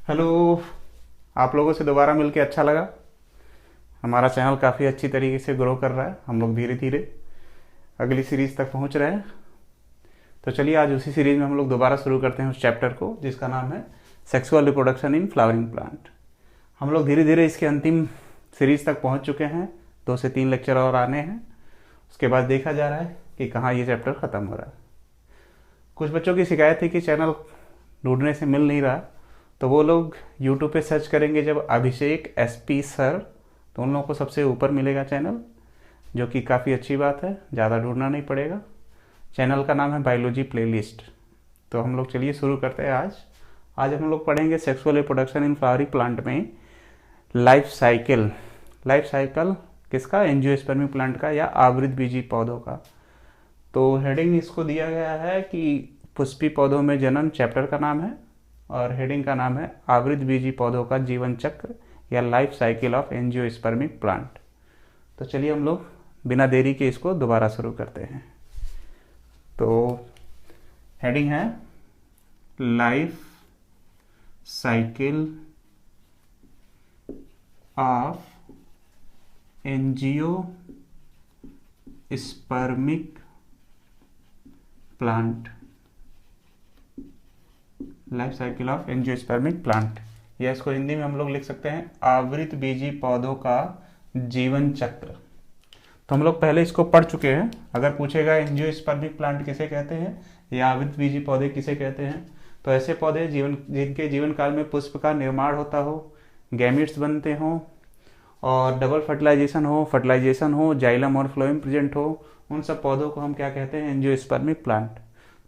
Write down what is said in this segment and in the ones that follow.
Hello. आप लोगों से दोबारा मिलके अच्छा लगा। हमारा चैनल काफ़ी अच्छी तरीके से ग्रो कर रहा है। हम लोग धीरे धीरे अगली सीरीज तक पहुंच रहे हैं। तो चलिए आज उसी सीरीज में हम लोग दोबारा शुरू करते हैं उस चैप्टर को जिसका नाम है sexual reproduction in flowering plant. हम लोग धीरे धीरे इसके अंतिम सीरीज तक पहुंच चुके हैं। 2 से 3 लेक्चर और आने हैं। उसके बाद देखा जा रहा है कि कहाँ ये चैप्टर ख़त्म हो रहा है। कुछ बच्चों की शिकायत थी कि चैनल ढूंढने से मिल नहीं रहा, तो वो लोग यूट्यूब पे सर्च करेंगे जब अभिषेक एसपी सर, तो उन लोगों को सबसे ऊपर मिलेगा चैनल, जो कि काफ़ी अच्छी बात है। ज़्यादा ढूंढना नहीं पड़ेगा। चैनल का नाम है बायोलॉजी प्लेलिस्ट। तो हम लोग चलिए शुरू करते हैं। आज हम लोग पढ़ेंगे sexual reproduction in flowering plant में लाइफ साइकिल। लाइफ साइकिल किसका? एंजियोस्पर्मी प्लांट का या आवृत बीजी पौधों का। तो हेडिंग इसको दिया गया है कि पुष्पी पौधों में जन्म, चैप्टर का नाम है, और हेडिंग का नाम है आवृत बीजी पौधों का जीवन चक्र या life cycle of angiospermic plant. तो चलिए हम लोग बिना देरी के इसको दोबारा शुरू करते हैं। तो हेडिंग है life cycle of angiospermic plant. Life cycle of angiospermic plant, या इसको हिंदी में हम लोग लिख सकते हैं आवृत बीजी पौधों का जीवन चक्र। तो हम लोग पहले इसको पढ़ चुके हैं। अगर पूछेगा एंजियोस्पर्मिक प्लांट किसे कहते हैं या आवृत बीजी पौधे किसे कहते हैं, तो ऐसे पौधे जिनके जीवन काल में पुष्प का निर्माण होता हो, गैमिट्स बनते हों, और डबल फर्टिलाइजेशन हो, जाइलम और फ्लोएम प्रेजेंट हो, उन सब पौधों को हम क्या कहते हैं? Angiospermic plant.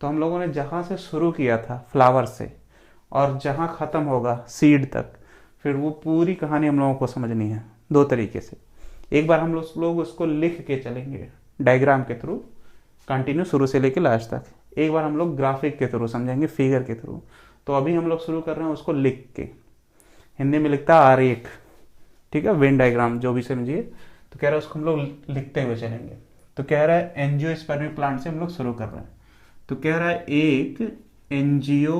तो हम लोगों ने जहाँ से शुरू किया था फ्लावर से, और जहाँ ख़त्म होगा सीड तक, फिर वो पूरी कहानी हम लोगों को समझनी है 2 तरीके से। एक बार हम लोग उसको लिख के चलेंगे डायग्राम के थ्रू, कंटिन्यू शुरू से लेके लास्ट तक। एक बार हम लोग ग्राफिक के थ्रू समझेंगे, फिगर के थ्रू। तो अभी हम लोग शुरू कर रहे हैं उसको लिख के। हिंदी में लिखता है आरेख, ठीक है, वेन डायग्राम जो भी समझिए। तो कह रहा है उसको हम लोग लिखते हुए चलेंगे। तो कह रहा है एंजियोस्पर्मिक प्लांट से हम लोग शुरू कर रहे हैं। तो कह रहा है एक एंजियोस्पर्मिक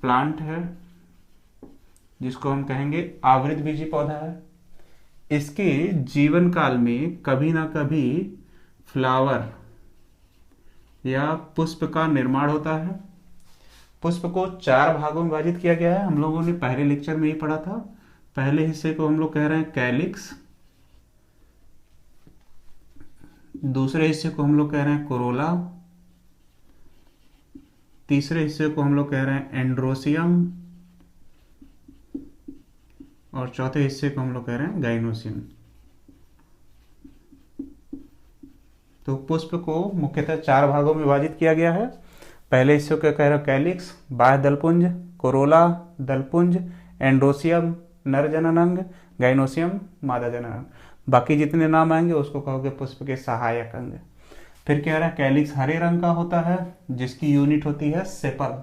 प्लांट है जिसको हम कहेंगे आवृत बीजी पौधा है। इसके जीवन काल में कभी ना कभी फ्लावर या पुष्प का निर्माण होता है। पुष्प को 4 भागों में विभाजित किया गया है। हम लोगों ने पहले लेक्चर में ही पढ़ा था। पहले हिस्से को हम लोग कह रहे हैं कैलिक्स, दूसरे हिस्से को हम लोग कह रहे हैं कोरोला, तीसरे हिस्से को हम लोग कह रहे हैं एंड्रोसियम, और चौथे हिस्से को हम लोग कह रहे हैं गाइनोसियम। तो पुष्प को मुख्यतः 4 भागों में विभाजित किया गया है। पहले हिस्से को कह रहे हैं कैलिक्स, बाह्य दलपुंज, कोरोला दलपुंज, एंड्रोसियम नर जननांग, गाइनोसियम मादा जननांग। बाकी जितने नाम आएंगे उसको कहोगे पुष्प के सहायक अंग। फिर कह रहा है कैलिक्स हरे रंग का होता है जिसकी यूनिट होती है सेपल।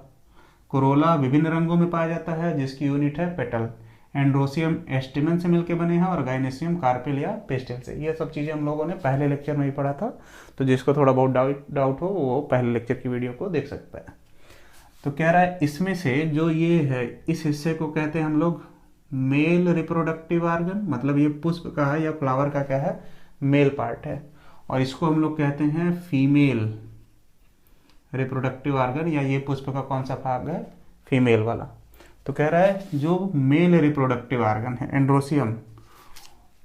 कोरोला विभिन्न रंगों में पाया जाता है जिसकी यूनिट है पेटल। एंड्रोसियम एस्टिमन से मिलकर बने हैं, और गाइनेसियम कार्पेल या पेस्टेल से। ये सब चीज़ें हम लोगों ने पहले लेक्चर में ही पढ़ा था। तो जिसको थोड़ा बहुत डाउट हो वो पहले लेक्चर की वीडियो को देख सकता है। तो कह रहा है इसमें से जो ये है, इस हिस्से को कहते हैं हम लोग मेल रिप्रोडक्टिव ऑर्गन। मतलब ये पुष्प का है या फ्लावर का क्या है? मेल पार्ट है। और इसको हम लोग कहते हैं फीमेल रिप्रोडक्टिव ऑर्गन, या ये पुष्प का कौन सा भाग है? फीमेल वाला। तो कह रहा है जो मेल रिप्रोडक्टिव ऑर्गन है एंड्रोसियम,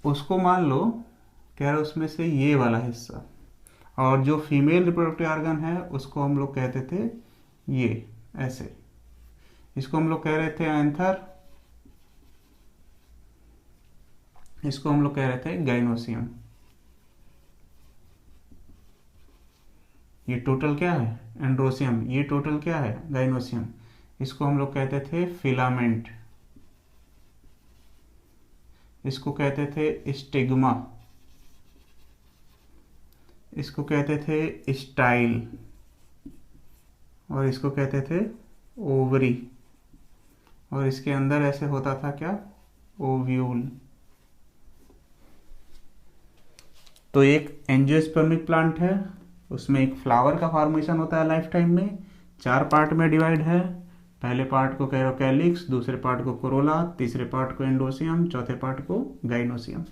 उसको मान लो, कह रहा है उसमें से ये वाला हिस्सा, और जो फीमेल रिप्रोडक्टिव ऑर्गन है उसको हम लोग कहते थे ये ऐसे। इसको हम लोग कह रहे थे एंथर, इसको हम लोग कह रहे थे गाइनोसियम। ये टोटल क्या है? एंड्रोसियम। ये टोटल क्या है? गाइनोसियम। इसको हम लोग कहते थे फिलामेंट, इसको कहते थे स्टिग्मा, इसको कहते थे स्टाइल, और इसको कहते थे ओवरी, और इसके अंदर ऐसे होता था क्या? ओव्यूल। तो एक एंजियोस्पर्मिक प्लांट है उसमें एक फ्लावर का फॉर्मेशन होता है लाइफ टाइम में, 4 पार्ट में डिवाइड है। पहले पार्ट को कैरोकैलिक्स, दूसरे पार्ट को कोरोला, तीसरे पार्ट को एंडोसियम, चौथे पार्ट को गाइनोसियम।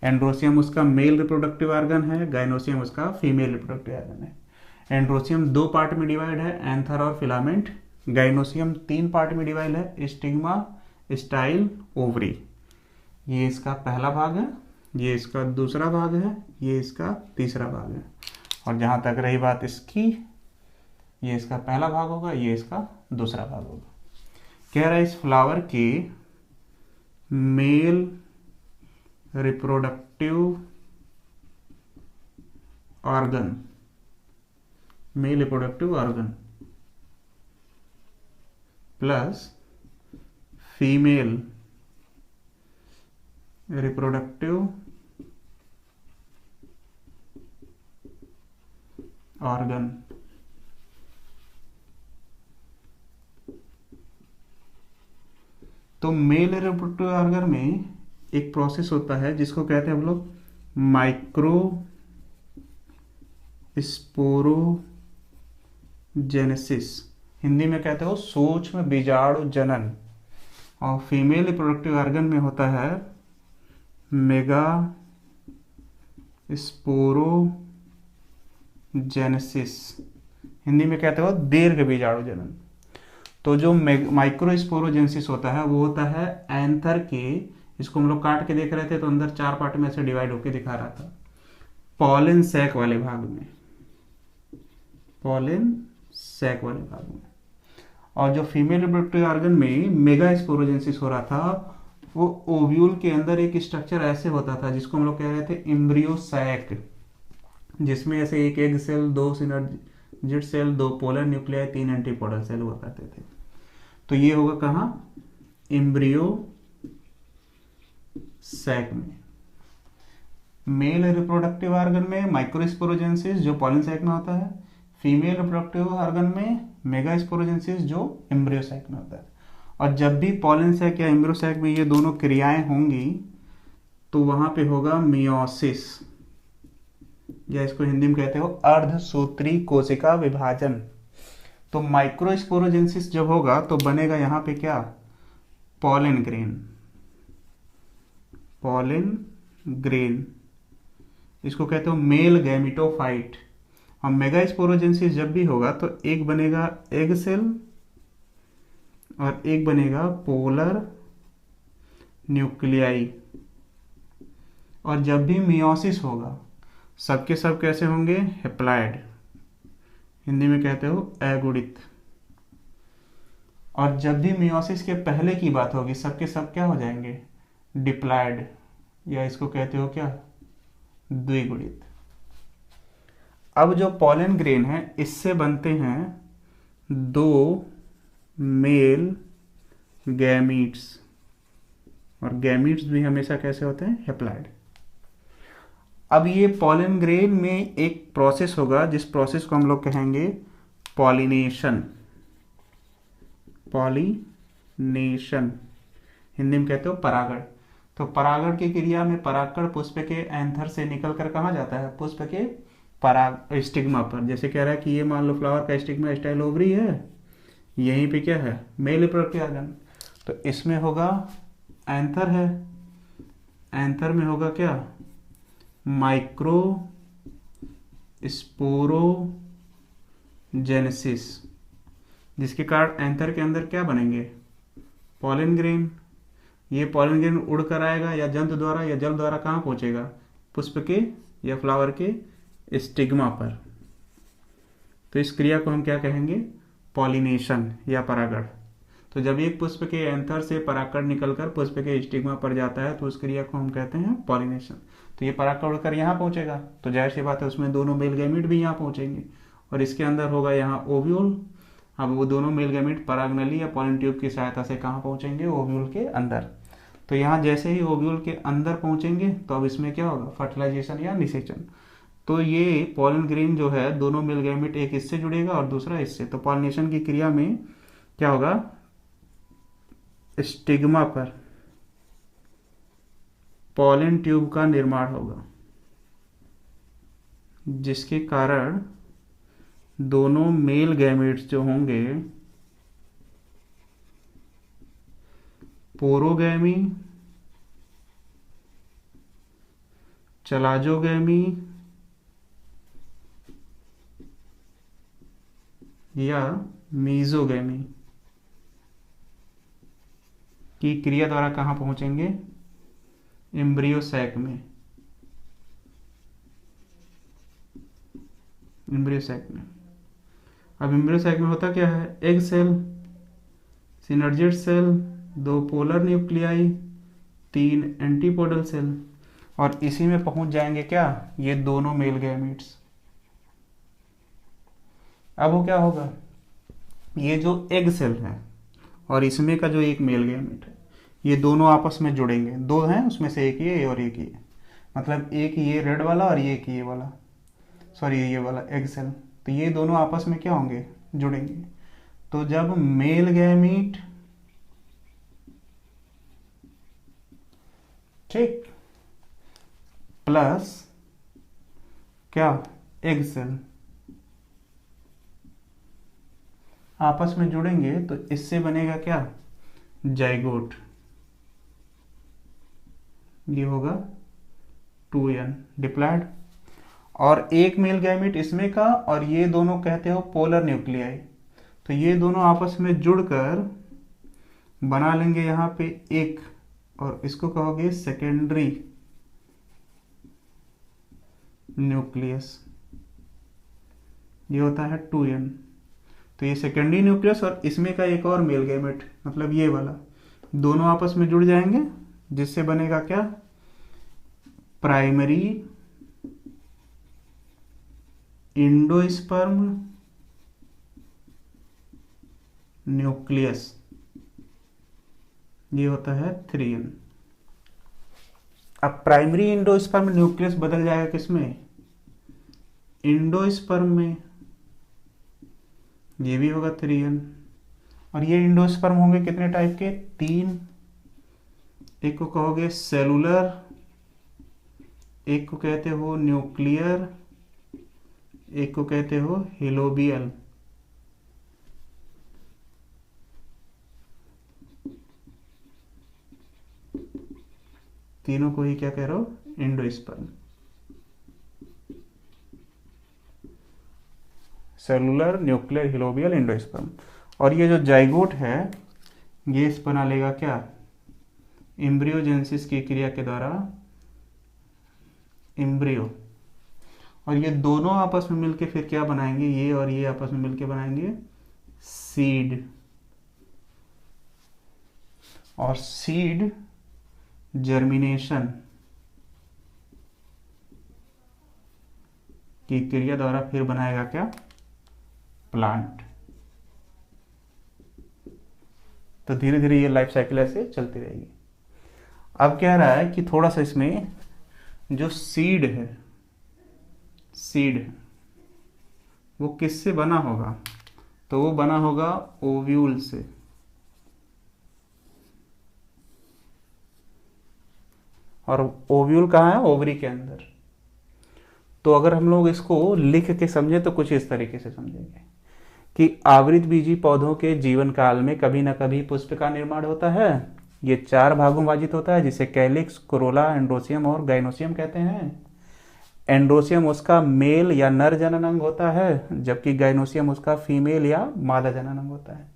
एंड्रोसियम उसका मेल रिप्रोडक्टिव ऑर्गन है, गाइनोसियम उसका फीमेल रिप्रोडक्टिव ऑर्गन है। एंड्रोसियम 2 पार्ट में डिवाइड है, एंथर और फिलामेंट। गाइनोसियम 3 पार्ट में डिवाइड है, स्टिग्मा, स्टाइल, ओवरी। ये इसका पहला भाग है, ये इसका दूसरा भाग है, ये इसका तीसरा भाग है। और जहां तक रही बात इसकी, ये इसका पहला भाग होगा, ये इसका दूसरा भाग होगा। कह रहा है इस फ्लावर के mail reproductive organ, mail reproductive organ plus female reproductive organ तो मेल रिप्रोडक्टिव ऑर्गन में एक प्रोसेस होता है जिसको कहते हैं हम लोग माइक्रो स्पोरोजेनेसिस, हिंदी में कहते हो सूक्ष्म बीजाणु जनन। और फीमेल रिप्रोडक्टिव ऑर्गन में होता है मेगा स्पोरोजेनेसिस, हिंदी में कहते हो दीर्घ बीजाणु जनन। तो जो माइक्रो स्पोरोजेनेसिस होता है वो होता है एंथर के, इसको हम लोग काट के देख रहे थे तो अंदर 4 पार्ट में ऐसे डिवाइड होके दिखा रहा था, पॉलन सैक वाले भाग में, पॉलन सैक वाले भाग में। और जो फीमेल रिप्रोडक्टिव ऑर्गन में मेगा स्पोरोजेनेसिस हो रहा था वो ओव्यूल के अंदर एक स्ट्रक्चर ऐसे होता था जिसको हम लोग कह रहे थे एम्ब्रियो सैक, जिसमें ऐसे एक egg cell, 2 synergid cell, 2 polar nuclei, 3 antipodal cell हुआ करते थे। तो ये होगा कहाँ, एम्ब्रियो सैक में। मेल रिप्रोडक्टिव ऑर्गन में माइक्रोस्पोरोजेनेसिस जो पॉलन सैक में होता है, फीमेल रिप्रोडक्टिव ऑर्गन में मेगा स्पोरोजेनेसिस जो एम्ब्रियो सैक में होता है। और जब भी पॉलन सैक या एम्ब्रियो सैक में ये दोनों क्रियाएं होंगी तो वहां पे होगा मियोसिस, या इसको हिंदी में कहते हो अर्धसूत्री कोशिका विभाजन। तो माइक्रोस्पोरोजेनेसिस जब होगा तो बनेगा यहां पे क्या, पॉलन ग्रेन, पॉलन ग्रेन, इसको कहते हो मेल गैमिटोफाइट। और मेगा स्पोरोजेनेसिस जब भी होगा तो एक बनेगा एग सेल और एक बनेगा पोलर न्यूक्लियाई। और जब भी मियोसिस होगा सबके सब कैसे होंगे, हेप्लॉइड, हिंदी में कहते हो अगुणित। और जब भी मियोसिस के पहले की बात होगी सबके सब क्या हो जाएंगे, डिप्लॉइड, या इसको कहते हो क्या, द्विगुणित। अब जो पॉलन ग्रेन है इससे बनते हैं 2 मेल गैमीट्स, और गैमीट्स भी हमेशा कैसे होते हैं, हेप्लॉइड। अब ये पॉलन ग्रेन में एक प्रोसेस होगा जिस प्रोसेस को हम लोग कहेंगे पॉलिनेशन, पॉलिनेशन, हिंदी में कहते हो परागण। तो परागण की क्रिया में परागकण पुष्प के एंथर से निकलकर कहाँ जाता है, पुष्प के पराग स्टिग्मा पर। जैसे कह रहा है कि ये मान लो फ्लावर का स्टिग्मा स्टाइल ओवरी है, यहीं पे क्या है, मेल रिप्रोडक्टिव ऑर्गन। तो इसमें होगा एंथर है, एंथर में होगा क्या, माइक्रो स्पोरोजेनेसिस, जिसके कारण एंथर के अंदर क्या बनेंगे, पॉलन ग्रेन। ये पॉलन ग्रेन उड़कर आएगा या जंतु द्वारा या जल द्वारा कहाँ पहुंचेगा, पुष्प के या फ्लावर के स्टिग्मा पर। तो इस क्रिया को हम क्या कहेंगे, पॉलिनेशन या परागण। तो जब एक पुष्प के एंथर से परागकण निकलकर पुष्प के स्टिग्मा पर जाता है तो उस क्रिया को हम कहते हैं पॉलिनेशन। तो ये परागकण उड़कर यहाँ पहुंचेगा तो जाहिर सी बात है उसमें दोनों मेल गैमीट भी यहाँ पहुंचेंगे और इसके अंदर होगा यहाँ ओव्यूल। अब वो दोनों मेल गैमीट परागनली या पॉलन ट्यूब की सहायता से कहाँ पहुंचेंगे, ओव्यूल के अंदर। तो यहाँ जैसे ही ओव्यूल के अंदर पहुंचेंगे तो अब इसमें क्या होगा, फर्टिलाइजेशन या निषेचन। तो ये पॉलन ग्रेन जो है दोनों मेल गैमीट, एक इससे जुड़ेगा और दूसरा इससे। तो पॉलिनेशन की क्रिया में क्या होगा, स्टिग्मा पर पॉलन ट्यूब का निर्माण होगा, जिसके कारण दोनों मेल गैमेट्स जो होंगे पोरोगैमी, चलाजोगैमी या मीजोगैमी की क्रिया द्वारा कहाँ पहुंचेंगे? एम्ब्रियो सैक में। एम्ब्रियो सैक में। अब एम्ब्रियो सैक में होता क्या है? Egg cell, synergid cell, 2 polar nuclei, 3 antipodal cell, और इसी में पहुंच जाएंगे क्या? ये दोनों मेल गैमेट्स। अब वो क्या होगा? ये जो एग सेल है और इसमें का जो एक मेल गैमेट है, ये दोनों आपस में जुड़ेंगे। 2 हैं, उसमें से एक ये और एक ये, मतलब एक ये रेड वाला और एक ये वाला, सॉरी ये वाला एग सेल। तो ये दोनों आपस में क्या होंगे? जुड़ेंगे। तो जब मेल गैमीट, ठीक, प्लस क्या? एग सेल आपस में जुड़ेंगे तो इससे बनेगा क्या? जाइगोट। ये होगा 2n डिप्लॉयड, और एक मेल गैमेट इसमें का, और ये दोनों कहते हो पोलर न्यूक्लियाई। तो ये दोनों आपस में जुड़कर बना लेंगे यहाँ पे एक, और इसको कहोगे सेकेंडरी न्यूक्लियस। ये होता है 2n। तो ये सेकेंडरी न्यूक्लियस और इसमें का एक और मेल गैमेट, मतलब ये वाला, दोनों आपस में जुड़ जाएंगे, जिससे बनेगा क्या? Primary endosperm nucleus. ये होता है 3n। अब प्राइमरी इंडोस्पर्म न्यूक्लियस बदल जाएगा किसमें? इंडोस्पर्म में। ये भी होगा 3n। और ये इंडोस्पर्म होंगे कितने टाइप के? 3। एक को कहोगे सेलुलर, एक को कहते हो न्यूक्लियर, एक को कहते हो हिलोबियल। तीनों को ही क्या कह रहे हो? Endosperm. Cellular, nuclear, helobial, endosperm. और ये जो जाइगोट है ये इस बना लेगा क्या? एम्ब्रियोजेनेसिस की क्रिया के द्वारा एम्ब्रियो। और ये दोनों आपस में मिलके फिर क्या बनाएंगे? ये और ये आपस में मिलके बनाएंगे सीड। और सीड जर्मिनेशन की क्रिया द्वारा फिर बनाएगा क्या? प्लांट। तो धीरे धीरे ये लाइफ साइकिल ऐसे चलती रहेगी। अब कह रहा है कि थोड़ा सा इसमें जो सीड है, सीड वो किससे बना होगा? तो वो बना होगा ओव्यूल से। और ओव्यूल कहाँ है? ओवरी के अंदर। तो अगर हम लोग इसको लिख के समझे तो कुछ इस तरीके से समझेंगे कि आवृत बीजी पौधों के जीवन काल में कभी न कभी पुष्प का निर्माण होता है। ये 4 भागों में विभाजित होता है, जिसे कैलिक्स, कोरोला, एंड्रोसियम और गाइनोसियम कहते हैं। एंड्रोसियम उसका मेल या नर जनन अंग होता है, जबकि गाइनोसियम उसका फीमेल या मादा जनन अंग होता है।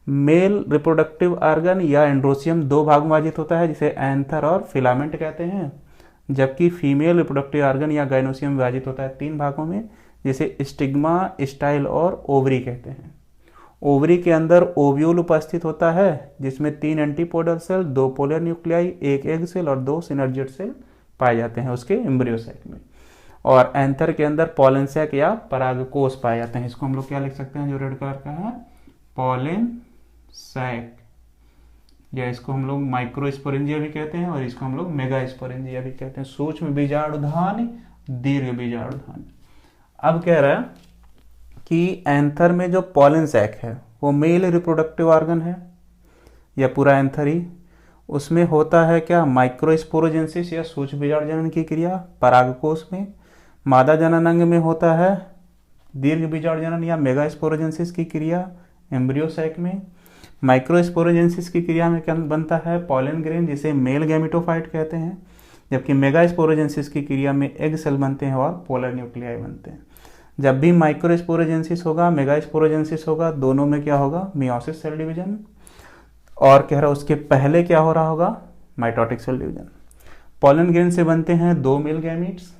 मेल रिप्रोडक्टिव ऑर्गन या एंड्रोसियम 2 भाग में विभाजित होता है, जिसे एंथर और फिलामेंट कहते हैं, जबकि फीमेल रिप्रोडक्टिव ऑर्गन या गाइनोसियम विभाजित होता है 3 भागों में, जिसे स्टिग्मा, स्टाइल और ओवरी कहते हैं। ओवरी के अंदर ओव्यूल उपस्थित होता है, जिसमें 3 antipodal cell, 2 polar nuclei, 1 egg cell और 2 सिनर्जिड सेल पाए जाते हैं उसके एम्ब्रियो सैक में। और एंथर के अंदर पॉलन सैक या परागकोश पाए जाते हैं। इसको हम लोग क्या लिख सकते हैं जो रेड कलर का है? पॉलन सैक, या इसको हम लोग माइक्रोस्पोरेंजिया भी कहते हैं और इसको हम लोग मेगास्पोरेंजिया भी कहते हैं। सूक्ष्म बीजाणुधानी, दीर्घ बीजाणुधानी। अब कह रहा है कि एंथर में जो पॉलन सैक है वो मेल रिप्रोडक्टिव ऑर्गन है, या पूरा एंथर ही, उसमें होता है क्या? माइक्रोस्पोरोजेंसिस या सूक्ष्म बीजाणु जनन की क्रिया परागकोश में। मादा जननांग में होता है दीर्घ बीजाणु जनन या मेगास्पोरोजेंसिस की क्रिया एम्ब्रियो सैक में। माइक्रोस्पोरोजेंसिस की क्रिया में क्या बनता है पॉलन ग्रेन, जिसे मेल गैमेटोफाइट कहते हैं, जबकि मेगास्पोरोजेंसिस की क्रिया में एग सेल बनते हैं और पोलर न्यूक्लियाई बनते हैं। जब भी माइक्रोस्पोरोजेंसिस होगा मेगास्पोरोजेंसिस होगा, दोनों में क्या होगा मियोसिस सेल डिवीजन, और कह रहा उसके पहले क्या हो रहा होगा mitotic cell division. Pollen grain से बनते हैं दो मेल गैमीट्स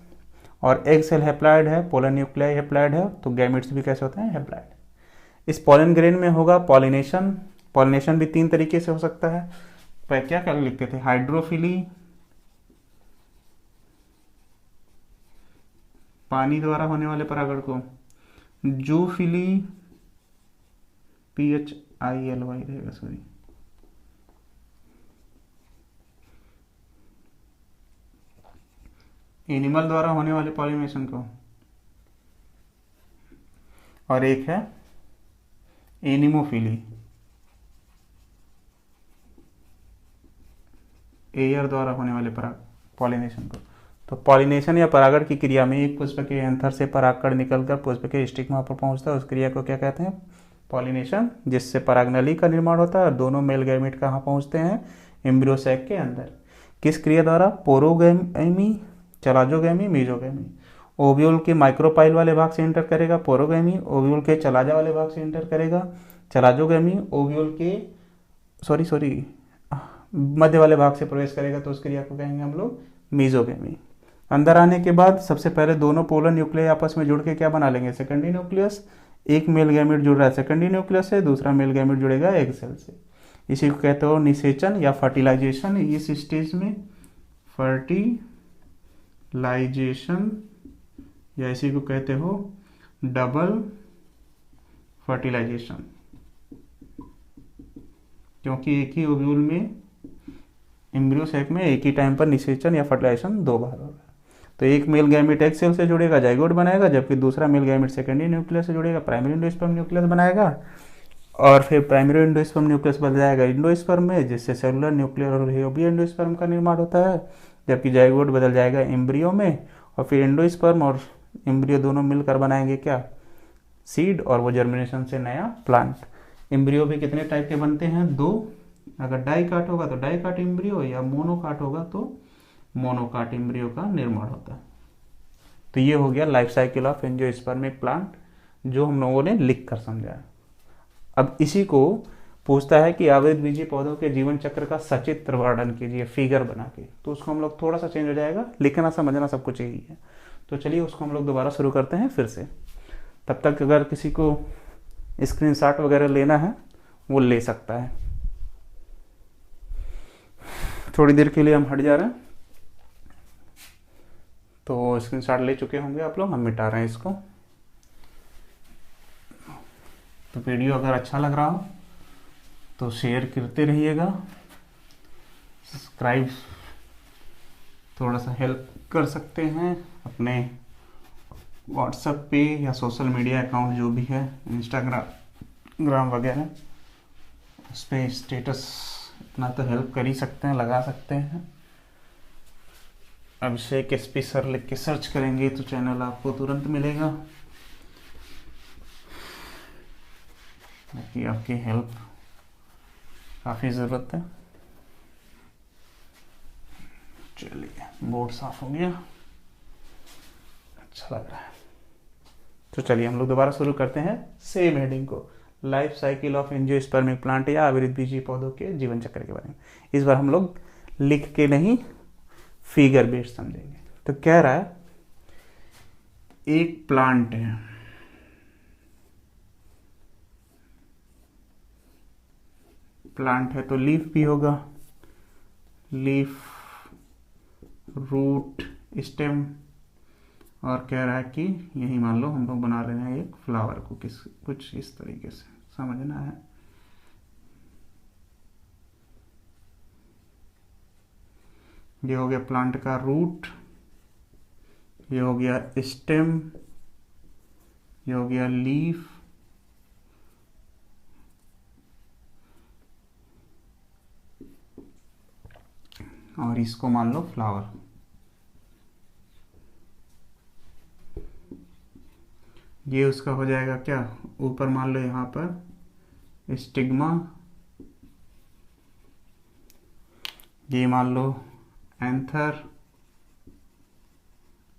और एग सेल हैप्लॉइड है, पोलर न्यूक्लियाई हैप्लॉइड है, तो गैमीट्स भी कैसे होते हैं हैप्लॉइड। इस पोलन ग्रेन में होगा पॉलिनेशन। पॉलिनेशन भी तीन तरीके से हो सकता है। पर क्या क्या लिखते थे हाइड्रोफिली, पानी द्वारा होने वाले परागण को, जूफिली PHILY रहेगा सॉरी, एनिमल द्वारा होने वाले पॉलिनेशन को, और एक है एनिमोफिली एयर द्वारा होने वाले पॉलिनेशन को। तो पॉलिनेशन या परागण की क्रिया में एक पुष्प के एंथर से परागकण निकलकर पुष्प के स्टिग्मा पर पहुंचता है, उस क्रिया को क्या कहते हैं पॉलिनेशन, जिससे परागनली का निर्माण होता है और दोनों मेल गैमेट कहाँ पहुंचते हैं एम्ब्रियो सैक के अंदर। किस क्रिया द्वारा पोरोगैमी, चलाजोगैमी, मीजोगैमी। ओव्यूल के माइक्रोपाइल वाले भाग से एंटर करेगा पोरोगैमी, ओव्यूल के चलाजा वाले भाग से एंटर करेगा चलाजोगैमी, ओव्यूल के सॉरी मध्य वाले भाग से प्रवेश करेगा तो उस क्रिया को कहेंगे हम लोग मीजोगैमी। अंदर आने के बाद सबसे पहले दोनों पोलर न्यूक्लियाई आपस में जुड़ के क्या बना लेंगे सेकेंडरी न्यूक्लियस। एक मेल गैमेट जुड़ रहा है सेकेंडरी न्यूक्लियस से, दूसरा मेल गैमेट जुड़ेगा एग सेल से। इसी को कहते हो निषेचन या फर्टिलाइजेशन। इस स्टेज में फर्टिलाइजेशन या इसी को कहते हो डबल फर्टिलाइजेशन, क्योंकि एक ही ओव्यूल में एम्ब्रियो सैक में एक ही टाइम पर निषेचन या फर्टिलाइजेशन दो बार होगा। तो एक मेल गैमेट एग सेल से जुड़ेगा जाइगोट बनाएगा, जबकि दूसरा मेल गैमेट सेकेंडरी न्यूक्लियस से जुड़ेगा प्राइमरी एंडोस्पर्म न्यूक्लियस बनाएगा, और फिर प्राइमरी एंडोस्पर्म न्यूक्लियस बदल जाएगा एंडोस्पर्म में, जिससे सेलुलर न्यूक्लियर और हेओबी एंडोस्पर्म का निर्माण होता है, जबकि जाइगोट बदल जाएगा एम्ब्रियो में, और फिर एंडोस्पर्म और एम्ब्रियो दोनों मिलकर बनाएंगे क्या सीड, और वो जर्मिनेशन से नया प्लांट। एम्ब्रियो भी कितने टाइप के बनते हैं दो, अगर डाइकाट होगा तो डाइकाट एम्ब्रियो, या मोनोकाट होगा तो मोनोकाट एम्ब्रियो का निर्माण होता है। तो ये हो गया life cycle of angiospermic plant, जो हम लोगों ने लिख कर समझाया। अब इसी को पूछता है कि आवृतबीजी पौधों के जीवन चक्र का सचित्र वर्णन कीजिए फिगर बना के, तो उसको हम लोग थोड़ा सा चेंज हो जाएगा, लिखना समझना सब कुछ यही है। तो चलिए उसको हम लोग दोबारा शुरू करते हैं फिर से। तब तक अगर किसी को स्क्रीनशॉट वगैरह लेना है वो ले सकता है। थोड़ी देर के लिए हम हट जा रहे हैं, तो स्क्रीनशॉट ले चुके होंगे आप लोग, हम मिटा रहे हैं इसको। तो वीडियो अगर अच्छा लग रहा हो तो शेयर करते रहिएगा, सब्सक्राइब थोड़ा सा हेल्प कर सकते हैं अपने व्हाट्सएप पे या सोशल मीडिया अकाउंट जो भी है इंस्टाग्राम वगैरह, उस पर स्टेटस इतना तो हेल्प कर ही सकते हैं, लगा सकते हैं। अभिषेक SP सर लिख के सर्च करेंगे तो चैनल आपको तुरंत मिलेगा। बाकी आपकी हेल्प काफ़ी ज़रूरत है। चलिए बोर्ड साफ हो गया, अच्छा लग रहा है। तो चलिए हम लोग दोबारा शुरू करते हैं सेम हेडिंग को, life cycle of angiospermic plant या आवृतबीजी पौधों के जीवन चक्र के बारे में। इस बार हम लोग लिख के नहीं फिगर बेस्ड समझेंगे। तो कह रहा है एक प्लांट है, प्लांट है तो लीफ भी होगा, लीफ, रूट, स्टेम, और कह रहा है कि यही मान लो हम लोग बना रहे हैं एक फ्लावर को, कुछ इस तरीके से समझना है। ये हो गया प्लांट का रूट, ये हो गया स्टेम, ये हो गया लीफ, और इसको मान लो फ्लावर। ये उसका हो जाएगा क्या, ऊपर मान लो यहाँ पर स्टिग्मा, ये मान लो एंथर,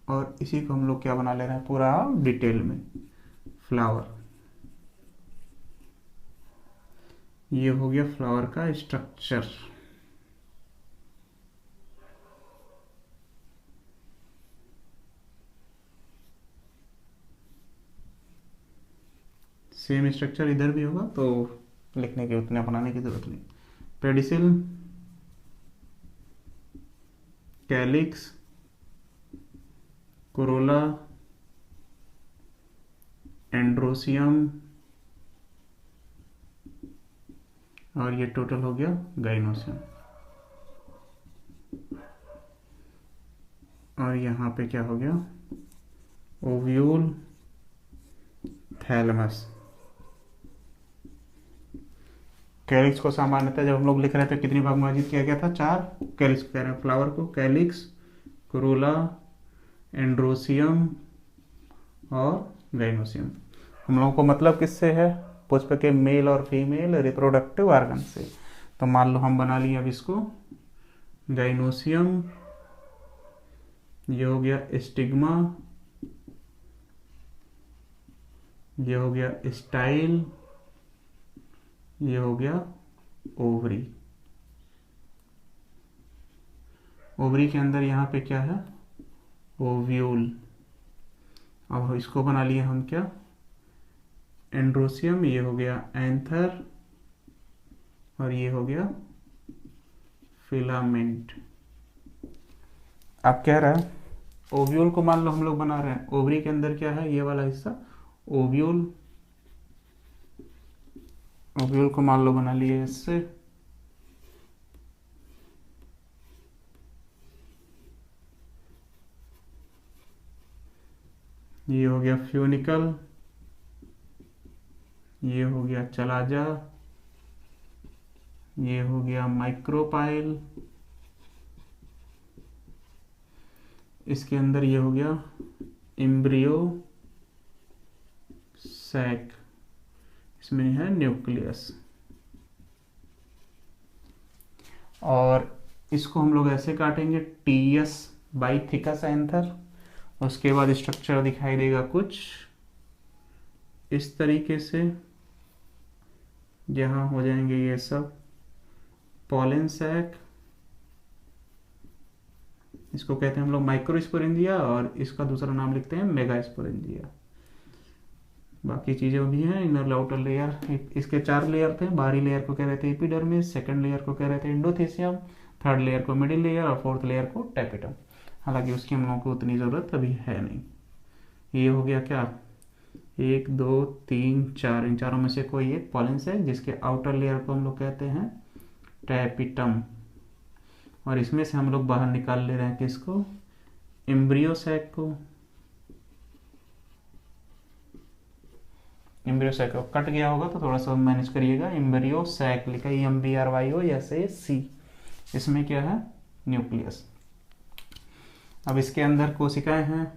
और इसी को हम लोग क्या बना ले रहे हैं पूरा डिटेल में, फ्लावर। ये हो गया फ्लावर का स्ट्रक्चर। सेम स्ट्रक्चर इधर भी होगा, तो लिखने की उतने बनाने की जरूरत नहीं। पेडिसिल, कैलिक्स, कोरोला, एंड्रोसियम, और ये टोटल हो गया गाइनोसियम। और यहाँ पे क्या हो गया, ओव्यूल, थैलमस। कैलिक्स को सामान्यतः जब हम लोग लिख रहे थे कितनी भाग में विभाजित किया गया था, 4। कैलिक्स कह रहे हैं फ्लावर को, कैलिक्स, कोरोला, एंड्रोसियम और गाइनोसियम। हम लोगों को मतलब किससे है, पुष्प के मेल और फीमेल रिप्रोडक्टिव ऑर्गन से। तो मान लो हम बना लिए अब इसको गाइनोसियम, ये हो गया स्टिग्मा, ये हो गया स्टाइल, ये हो गया ओवरी। ओवरी के अंदर यहाँ पे क्या है, ओव्यूल। अब इसको बना लिए हम क्या, एंड्रोसियम, ये हो गया एंथर, और ये हो गया फिलामेंट। अब कह रहा है ओव्यूल को मान लो हम लोग बना रहे हैं, ओवरी के अंदर क्या है, ये वाला हिस्सा ओव्यूल। ओव्यूल को मान लो बना लिए इससे, ये हो गया फ्यूनिकल, ये हो गया चलाजा, ये हो गया माइक्रोपाइल, इसके अंदर ये हो गया एम्ब्रियो सैक, इसमें है न्यूक्लियस। और इसको हम लोग ऐसे काटेंगे, टीएस बाई थिकस एंथर। उसके बाद स्ट्रक्चर दिखाई देगा कुछ इस तरीके से, यहाँ हो जाएंगे ये सब पॉलन सैक, इसको कहते हैं हम लोग माइक्रोस्पोरेंजिया, और इसका दूसरा नाम लिखते हैं मेगास्पोरेंजिया। बाकी चीजें भी हैं, इनर आउटर लेयर, इसके 4 लेयर थे। बाहरी लेयर को कह रहे थे एपिडर्मिस, सेकंड लेयर को कह रहे थे एंडोथेसियम, थर्ड लेयर को मिडिल लेयर, और फोर्थ लेयर को टैपेटम। हालांकि उसकी हम लोगों को उतनी जरूरत अभी है नहीं। ये हो गया क्या, 1 2 3 4, इन चारों में से कोई एक पॉलन सैक, जिसके आउटर लेयर को हम लोग कहते हैं टैपिटम। और इसमें से हम लोग बाहर निकाल ले रहे हैं किसको, एम्ब्रियो सैक को। एम्ब्रियो सैक कट गया होगा तो थोड़ा सा मैनेज करिएगा, एम्ब्रियो सैक लिखा है EMBRYO ऐसे C। इसमें क्या है, न्यूक्लियस। अब इसके अंदर कोशिकाएं हैं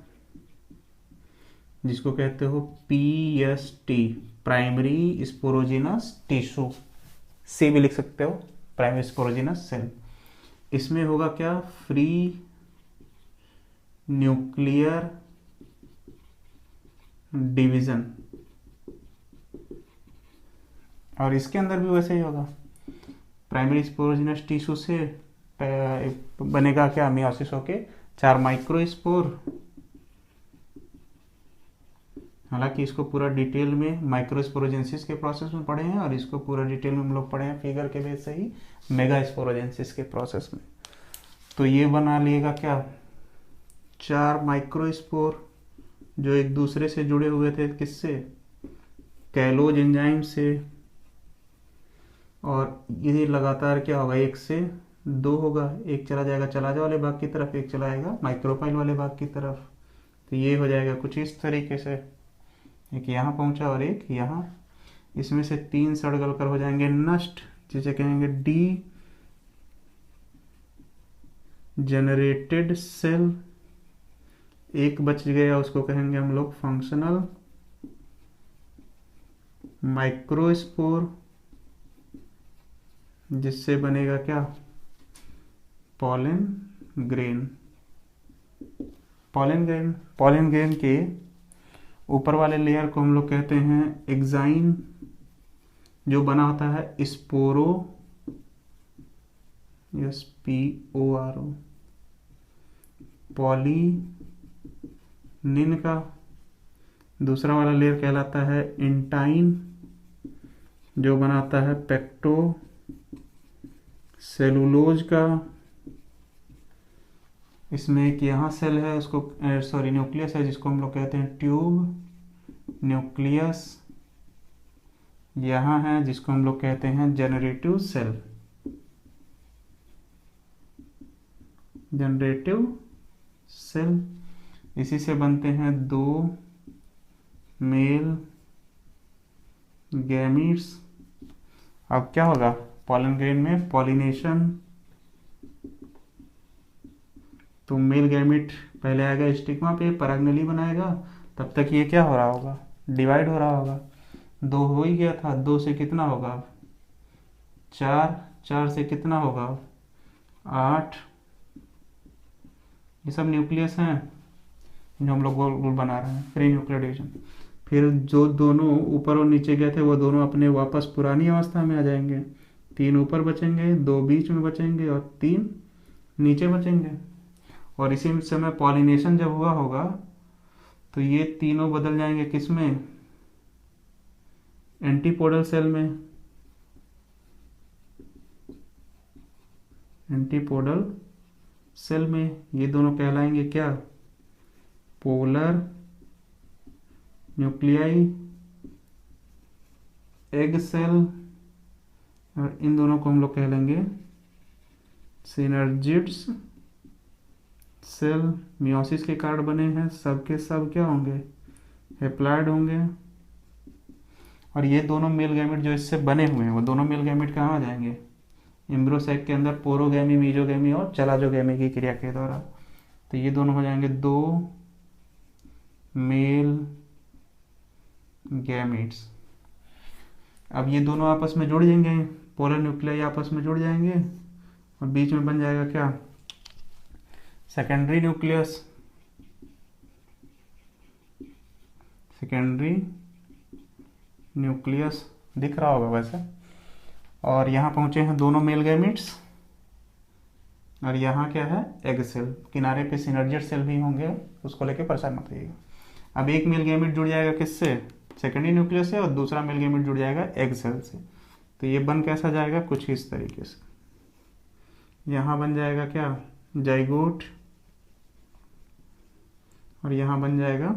जिसको कहते हो PST, primary sporogenous tissue, C भी लिख सकते हो, प्राइमरी स्पोरोजिनस सेल। इसमें होगा क्या, फ्री न्यूक्लियर डिवीजन। और इसके अंदर भी वैसे ही होगा, प्राइमरी स्पोरोजिनस टिश्यू से बनेगा क्या, मियोसिस होके 4 माइक्रोस्पोर। हालांकि इसको पूरा डिटेल में माइक्रोस्पोरोजेंसिस के प्रोसेस में पढ़े हैं, और इसको पूरा डिटेल में हम लोग पढ़े हैं फिगर के बेस से ही मेगास्पोरोजेंसिस के प्रोसेस में। तो ये बना लिएगा क्या, 4 माइक्रोस्पोर जो एक दूसरे से जुड़े हुए थे, किससे, कैलोज एंजाइम से। और ये लगातार क्या होगा, 1 से 2 होगा, एक चला जाएगा चलाजा वाले भाग की तरफ, एक चला जाएगा माइक्रोपाइल वाले भाग की तरफ। तो ये हो जाएगा कुछ इस तरीके से, एक यहाँ पहुंचा और एक यहाँ। इसमें से 3 सड़गल कर हो जाएंगे नष्ट, जिसे कहेंगे डी जनरेटेड सेल। एक बच गया, उसको कहेंगे हम लोग फंक्शनल माइक्रोस्पोर, जिससे बनेगा क्या, पॉलन ग्रेन। पॉलन ग्रेन के ऊपर वाले लेयर को हम लोग कहते हैं एक्साइन, जो बना होता है स्पोरो, SPORO, पॉलीनिन का। दूसरा वाला लेयर कहलाता है इंटाइन, जो बनाता है पेक्टो सेलुलोज का। इसमें एक यहाँ सेल है, उसको न्यूक्लियस है, जिसको हम लोग कहते हैं ट्यूब न्यूक्लियस। यहाँ है जिसको हम लोग कहते हैं जनरेटिव सेल, इसी से बनते हैं 2 मेल गैमीट्स। अब क्या होगा, पॉलन ग्रेन में पॉलिनेशन, तो मेल गैमीट पहले आएगा स्टिग्मा पे, परागनली बनाएगा, तब तक ये क्या हो रहा होगा, डिवाइड हो रहा होगा। 2 हो ही गया था, 2 से कितना होगा 4, 4 से कितना होगा 8। ये सब न्यूक्लियस हैं जो हम लोग गोल गोल बना रहे हैं, प्री न्यूक्लियर डिवीजन। फिर जो दोनों ऊपर और नीचे गए थे वो दोनों अपने वापस पुरानी अवस्था में आ जाएंगे। 3 ऊपर बचेंगे, 2 बीच में बचेंगे और 3 नीचे बचेंगे। और इसी समय पॉलिनेशन जब हुआ होगा तो ये तीनों बदल जाएंगे किस में, एंटीपोडल सेल में। एंटीपोडल सेल में ये दोनों कहलाएंगे क्या, पोलर न्यूक्लियाई एग सेल। और इन दोनों को हम लोग कह लेंगे सिनर्जिड्स सेल। मियोसिस के कार्ड बने हैं, सब के सब क्या होंगे, हैप्लॉइड होंगे। और ये दोनों मेल गैमेट जो इससे बने हुए हैं वो दोनों मेल गैमेट कहाँ आ जाएंगे, एम्ब्रोसैक के अंदर पोरोगैमी, मीजोगैमी और चलाजोगैमी की क्रिया के द्वारा। तो ये दोनों हो जाएंगे 2 मेल गैमेट्स। अब ये दोनों आपस में जुड़ जाएंगे, पोलर न्यूक्लियाई आपस में जुड़ जाएंगे और बीच में बन जाएगा क्या, सेकेंडरी न्यूक्लियस। सेकेंडरी न्यूक्लियस दिख रहा होगा वैसे। और यहाँ पहुंचे हैं दोनों मेल गैमेट्स और यहाँ क्या है, एग सेल। किनारे पे सिनर्जिड सेल भी होंगे, उसको लेके परेशान मत रहिएगा। अब एक मेल गैमेट जुड़ जाएगा किससे, सेकेंडरी न्यूक्लियस से, और दूसरा मेल गैमेट जुड़ जाएगा एग सेल से। तो ये बन कैसा जाएगा, कुछ इस तरीके से। यहाँ बन जाएगा क्या, जाइगोट, और यहाँ बन जाएगा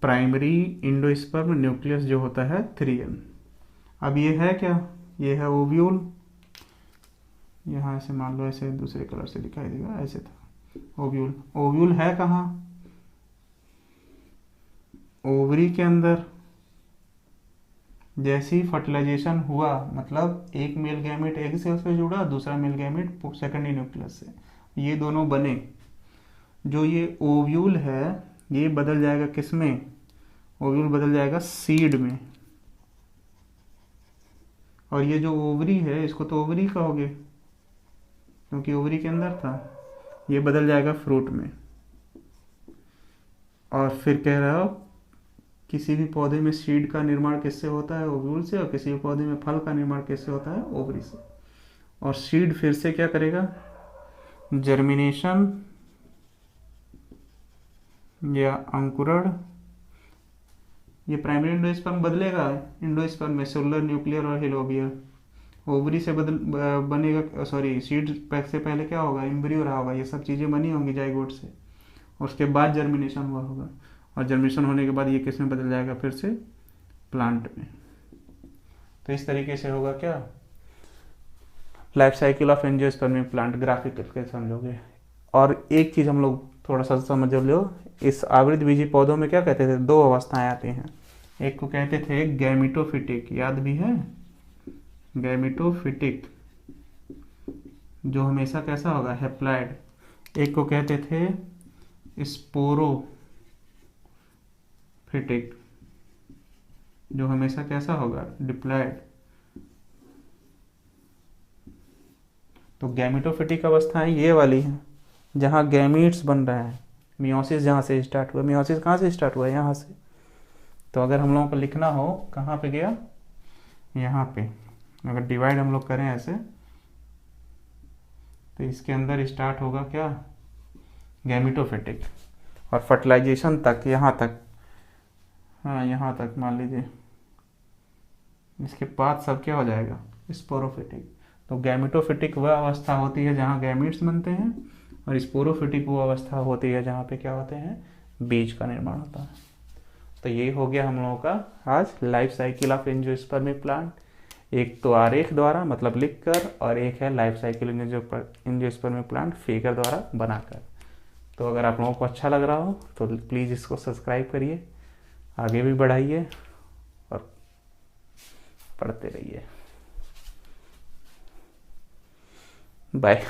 प्राइमरी इंडोस्पर्म न्यूक्लियस, जो होता है 3n। अब ये है क्या, ये है ओव्यूल। यहाँ ऐसे मान लो, ऐसे दूसरे कलर से दिखाई देगा, ऐसे था ओव्यूल। ओव्यूल है कहाँ, ओवरी के अंदर। जैसे ही फर्टिलाइजेशन हुआ, मतलब एक मेल गैमेट एग सेल से जुड़ा, दूसरा मेल गैमेट सेकेंडरी न्यूक्लियस से, ये दोनों बने। जो ये ओव्यूल है ये बदल जाएगा किस में, ओव्यूल बदल जाएगा सीड में। और ये जो ओवरी है इसको तो ओवरी कहोगे क्योंकि ओवरी के अंदर था, ये बदल जाएगा फ्रूट में। और फिर कह रहा हो किसी भी पौधे में सीड का निर्माण किससे होता है, ओव्यूल से, और किसी भी पौधे में फल का निर्माण किससे होता है, ओवरी से। और सीड फिर से क्या करेगा, जर्मिनेशन या अंकुरण। ये प्राइमरी इंडोस्पर्म बदलेगा इंडोस्पर्म में, सेलुलर, न्यूक्लियर और हेलोबियर। ओवरी से बनेगा, सॉरी, सीड से पहले क्या होगा, एम्ब्रियो रहा होगा, ये सब चीज़ें बनी होंगी जाइगोट से, और उसके बाद जर्मिनेशन हुआ होगा। और जर्मिनेशन होने के बाद ये किस में बदल जाएगा, फिर से प्लांट में। तो इस तरीके से होगा क्या, life cycle of angiosperm plant, graphic करके समझोगे। और एक चीज़ हम लोग थोड़ा सा समझ लो, इस आवृतबीजी पौधों में क्या कहते थे, 2 अवस्थाएं आती हैं। एक को कहते थे गैमिटोफिटिक, याद भी है, गैमिटोफिटिक, जो हमेशा कैसा होगा, हैप्लॉइड। एक को कहते थे स्पोरो फिटिक, जो हमेशा कैसा होगा, डिप्लॉयड। तो गैमेटोफिटिक अवस्थाएं ये वाली हैं जहाँ गैमीट्स बन रहे हैं। मियोसिस जहाँ से स्टार्ट हुआ, मियोसिस कहाँ से स्टार्ट हुआ, यहाँ से। तो अगर हम लोगों को लिखना हो, कहाँ पे गया, यहाँ पे। अगर डिवाइड हम लोग करें ऐसे, तो इसके अंदर स्टार्ट होगा क्या, गैमेटोफिटिक, और फर्टिलाइजेशन तक, यहाँ तक, हाँ यहाँ तक मान लीजिए, इसके बाद सब क्या हो जाएगा, स्पोरोफिटिक। तो गैमेटोफिटिक वह अवस्था होती है जहाँ गैमीट्स बनते हैं, और स्पोरोफिटिक वो अवस्था होती है जहाँ पे क्या होते हैं, बीज का निर्माण होता है। तो ये हो गया हम लोगों का आज life cycle of angiospermic plant. एक तो आरेख द्वारा मतलब लिखकर, और एक है life cycle angiospermic plant figure द्वारा बनाकर। तो अगर आप लोगों को अच्छा लग रहा हो तो प्लीज़ इसको सब्सक्राइब करिए, आगे भी बढ़ाइए और पढ़ते रहिए। बाय।